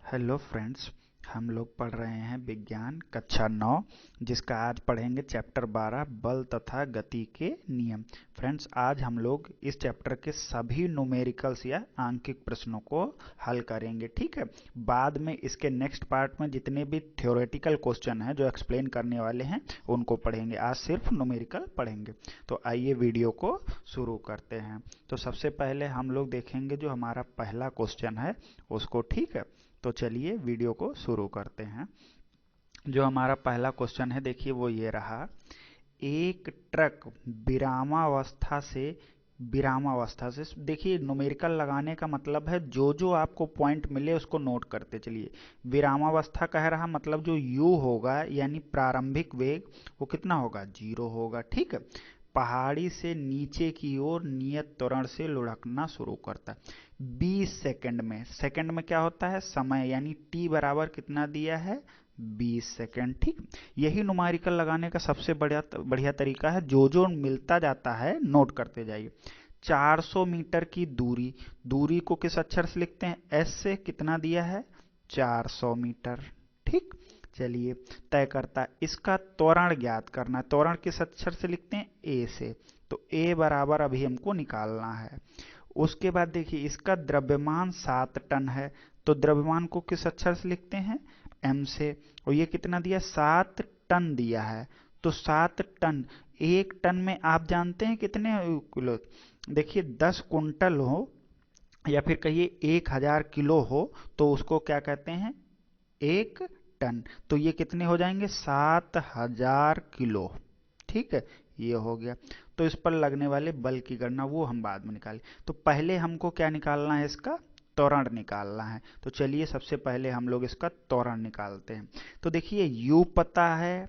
Hello friends. हम लोग पढ़ रहे हैं विज्ञान कक्षा 9, जिसका आज पढ़ेंगे चैप्टर 12 बल तथा गति के नियम। फ्रेंड्स, आज हम लोग इस चैप्टर के सभी न्यूमेरिकल्स या आंकिक प्रश्नों को हल करेंगे, ठीक है। बाद में इसके नेक्स्ट पार्ट में जितने भी थ्योरेटिकल क्वेश्चन हैं जो एक्सप्लेन करने वाले हैं उनको पढ़ेंगे। आज सिर्फ न्यूमेरिकल पढ़ेंगे। तो आइए वीडियो को शुरू करते हैं। तो सबसे पहले हम लोग देखेंगे जो हमारा पहला क्वेश्चन है उसको, ठीक है। तो चलिए वीडियो को शुरू करते हैं। जो हमारा पहला क्वेश्चन है, देखिए वो ये रहा। एक ट्रक विरामावस्था से देखिए, न्यूमेरिकल लगाने का मतलब है जो जो आपको पॉइंट मिले उसको नोट करते चलिए। विरामावस्था कह रहा, मतलब जो u होगा यानी प्रारंभिक वेग वो कितना होगा, 0 होगा, ठीक है। पहाड़ी से नीचे की ओर नियत त्वरण से लुढ़कना शुरू करता है 20 सेकंड में। सेकंड में क्या होता है, समय, यानी t बराबर कितना दिया है, 20 सेकंड, ठीक। यही न्यूमेरिकल लगाने का सबसे बढ़िया तरीका है। जो जो मिलता जाता है नोट करते जाइए। 400 मीटर की दूरी को किस अक्षर से लिखते हैं, s से। कितना दिया है, 400 मीटर, ठीक। चलिए, तय करता है। इसका त्वरण ज्ञात करना है। त्वरण किस अक्षर से लिखते हैं, a से। तो a बराबर अभी हमको निकालना है। उसके बाद देखिए, इसका द्रव्यमान 7 टन है, तो द्रव्यमान को किस अक्षर से लिखते हैं, m से। और ये कितना दिया, 7 टन दिया है। तो 7 टन, 1 टन में आप जानते हैं कितने किलो। देखिए, 10 कुंटल हो या फिर कहिए 1000 किलो हो तो उसको क्या कहते हैं, 1 टन। तो ये कितने हो जाएंगे, 7000 किलो, ठीक है। ये हो गया। तो इस पर लगने वाले बल की गणना वो हम बाद में निकालें। तो पहले हमको क्या निकालना है, इसका त्वरण निकालना है। तो चलिए सबसे पहले हम लोग इसका त्वरण निकालते हैं। तो देखिए, u पता है,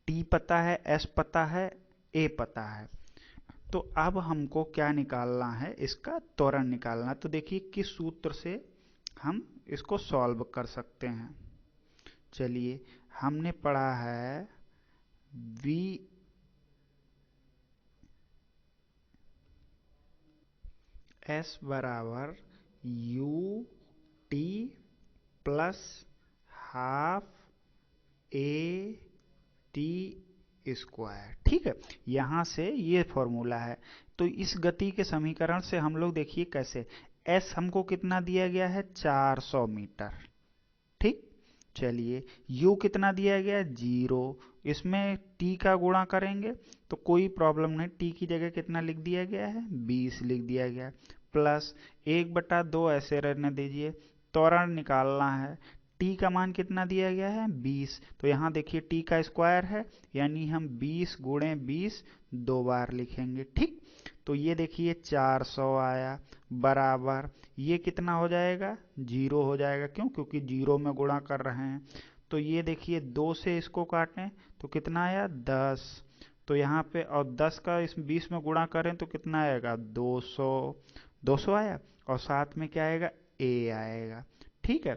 t पता है, s पता है, a पता है। तो अब हमको क्या निकालना है, इसका त्वरण निकालना। तो देखिए किस सूत्र से हम इसको सॉल्व कर सकते हैं। चलिए, हमने पढ़ा है v s बराबर u t plus half a t square, ठीक है। यहां से ये फॉर्मूला है। तो इस गति के समीकरण से हम लोग देखिए कैसे, s हमको कितना दिया गया है, 400 मीटर, ठीक। चलिए, u कितना दिया गया है, 0। इसमें t का गुणा करेंगे तो कोई प्रॉब्लम नहीं, t की जगह कितना लिख दिया गया है, 20 लिख दिया गया है। प्लस 1/2 ऐसे रहने दीजिए। त्वरण निकालना है। t का मान कितना दिया गया है, 20। तो यहाँ देखिए t का स्क्वायर है, यानी हम 20 गुणे 20 दो बार लिखेंगे, ठीक। तो ये देखिए 400 आया, बराबर ये कितना हो जाएगा, 0 हो जाएगा। क्यों, क्योंकि 0 में गुणा कर रहे हैं। तो ये देखिए 2 से इसको काटें तो कितना आया, 10। तो यहाँ पे और 10 का इस 20 में गुणा करें तो कितना आएगा, 200। 200 आया, और साथ में क्या आएगा, a आएगा, ठीक है।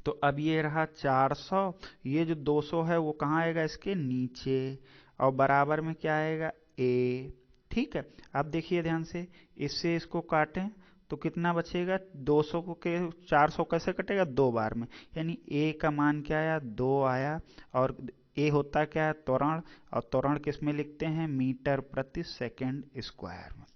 तो अब ये रहा 400, ये जो 200 है वो कहाँ आएगा, इसके नीचे। और बराबर में क्या आएगा, a, ठीक है। अब देखिए ध्यान से, इससे इसको काटें तो कितना बचेगा, 200 को के 400 कैसे कटेगा, दो बार में, यानी a का मान क्या आया, 2 आया। और a होता क्या है, त्वरण, और त्वरण किस में लिखते हैं, मीटर प्रति सेकंड स्क्वायर में।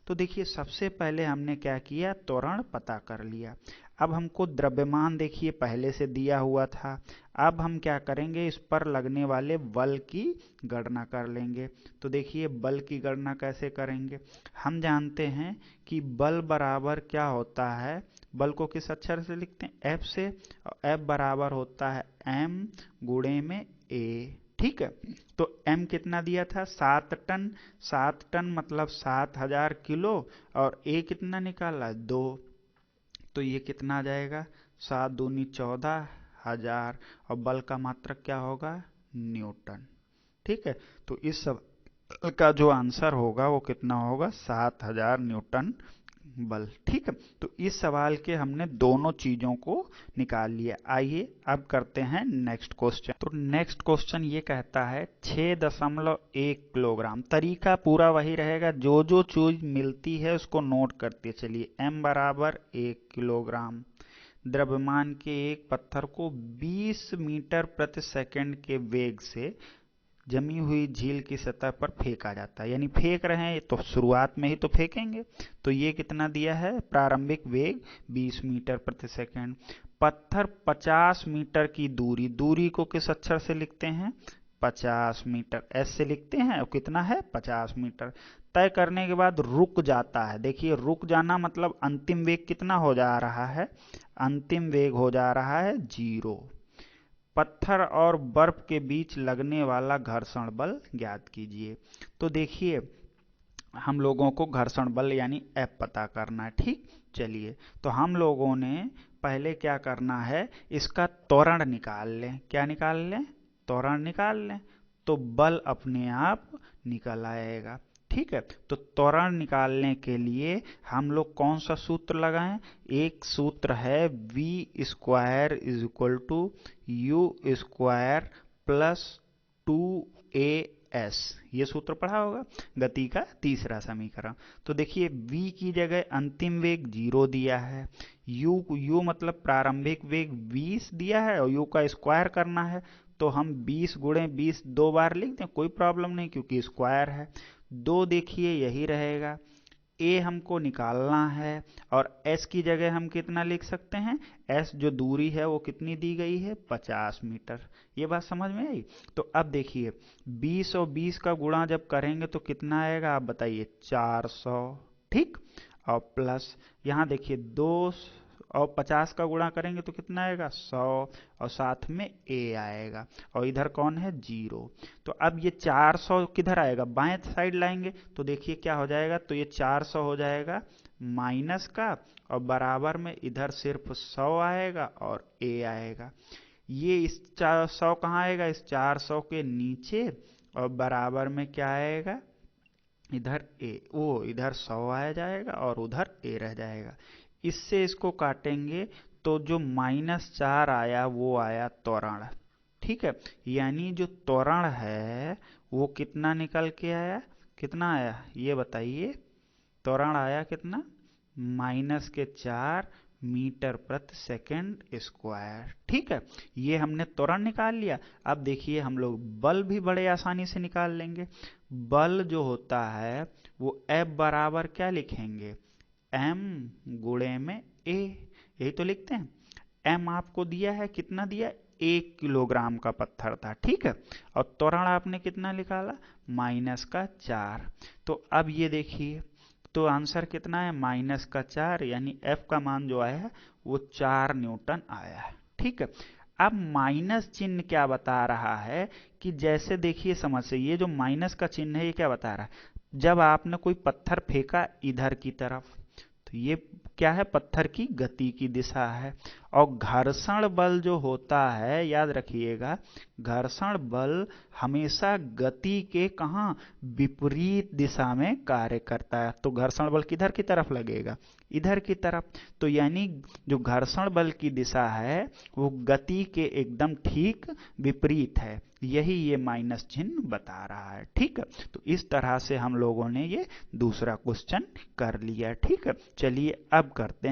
तो देखिए सबसे पहले हमने क्या किया, त्वरण पता कर लिया। अब हमको द्रव्यमान देखिए पहले से दिया हुआ था। अब हम क्या करेंगे, इस पर लगने वाले बल की गणना कर लेंगे। तो देखिए बल की गणना कैसे करेंगे, हम जानते हैं कि बल बराबर क्या होता है, बल को किस अक्षर से लिखते हैं, F से। और F बराबर होता है m गुणे में a, ठीक है। तो m कितना दिया था, 7 टन। 7 टन मतलब 7000 किलो। और a कितना निकाला, 2। तो ये कितना आ जाएगा, 7 दूनी 14,000। और बल का मात्रक क्या होगा, न्यूटन, ठीक है। तो इस सब का जो आंसर होगा वो कितना होगा, 7000 न्यूटन बल, ठीक है। तो इस सवाल के हमने दोनों चीजों को निकाल लिया। आइए अब करते हैं नेक्स्ट क्वेश्चन। तो नेक्स्ट क्वेश्चन ये कहता है 6.1 किलोग्राम। तरीका पूरा वही रहेगा, जो जो चीज मिलती है उसको नोट करते चलिए। m बराबर 1 किलोग्राम, द्रव्यमान के एक पत्थर को 20 मीटर प्रति सेकंड के वेग से जमी हुई झील की सतह पर फेंका जाता है। यानी फेंक रहे हैं तो शुरुआत में ही तो फेंकेंगे। तो ये कितना दिया है, प्रारंभिक वेग 20 मीटर प्रति सेकंड। पत्थर 50 मीटर की दूरी को किस अक्षर से लिखते हैं, 50 मीटर, एस से लिखते हैं। और कितना है, 50 मीटर तय करने के बाद रुक जाता है। देखिए रुक जाना मतलब अंतिम वेग कितना हो जा रहा है, अंतिम वेग हो जा रहा है 0। पत्थर और बर्फ के बीच लगने वाला घर्षण बल ज्ञात कीजिए। तो देखिए हम लोगों को घर्षण बल यानी F पता करना है। ठीक, चलिए तो हम लोगों ने पहले क्या करना है, इसका त्वरण निकाल लें। क्या निकाल लें, त्वरण निकाल लें, तो बल अपने आप निकल आएगा। ठीक है, तो त्वरण निकालने के लिए हम लोग कौन सा सूत्र लगाएं, एक सूत्र है v square is equal to u square plus 2as। ये सूत्र पढ़ा होगा, गति का तीसरा समीकरण। तो देखिए v की जगह अंतिम वेग 0 दिया है, u मतलब प्रारंभिक वेग 20 दिया है और u का स्क्वायर करना है। तो हम 20 गुणे 20 दो बार लिख दें, कोई प्रॉब्लम नहीं क्योंकि स्क्वायर है। 2 देखिए यही रहेगा, a हमको निकालना है और s की जगह हम कितना लिख सकते हैं, s जो दूरी है वो कितनी दी गई है, 50 मीटर। ये बात समझ में आई। तो अब देखिए 20 और 20 का गुणा जब करेंगे तो कितना आएगा, आप बताइए, 400। ठीक, और प्लस यहाँ देखिए 2 और 50 का गुणा करेंगे तो कितना आएगा, 100, और साथ में a आएगा और इधर कौन है, 0। तो अब ये 400 किधर आएगा, बाएं साइड लाएंगे तो देखिए क्या हो जाएगा, तो ये 400 हो जाएगा माइनस का और बराबर में इधर सिर्फ 100 आएगा और a आएगा। ये इस 100 कहाँ आएगा, इस 400 के नीचे, और बराबर में क्या आएगा, इधर a, वो इधर 100 आ जाएगा और उधर a रह जाएगा। इससे इसको काटेंगे तो जो -4 आया वो आया त्वरण। ठीक है, यानी जो त्वरण है वो कितना निकल के आया, कितना आया ये बताइए, त्वरण आया कितना, -4 मीटर प्रति सेकंड स्क्वायर। ठीक है, ये हमने त्वरण निकाल लिया। अब देखिए हम लोग बल भी बड़े आसानी से निकाल लेंगे। बल जो होता है वो F बराबर क्या लिखेंगे, m गुणे में a, यही तो लिखते हैं। m आपको दिया है, कितना दिया, 1 किलोग्राम का पत्थर था। ठीक है, और त्वरण आपने कितना निकाला, -4। तो अब ये देखिए तो आंसर कितना है, -4, यानी F का मान जो आया है वो 4 न्यूटन आया है। ठीक है, अब माइनस चिन्ह क्या बता रहा है कि जैसे देखिए समझ से, ये जो माइनस का चिन्ह है ये क्या बता रहा है, जब आपने कोई पत्थर फेंका इधर की तरफ तो ये क्या है, पत्थर की गति की दिशा है। और घर्षण बल जो होता है, याद रखिएगा, घर्षण बल हमेशा गति के कहाँ, विपरीत दिशा में कार्य करता है। तो घर्षण बल किधर की तरफ लगेगा, इधर की तरफ। तो यानी जो घर्षण बल की दिशा है वो गति के एकदम ठीक विपरीत है, यही ये माइनस चिन्ह बता रहा है। ठीक है, तो इस तरह से हम लोगों ने ये दूसरा क्वेश्चन कर लिया। ठीक है, चलिए अब करते हैं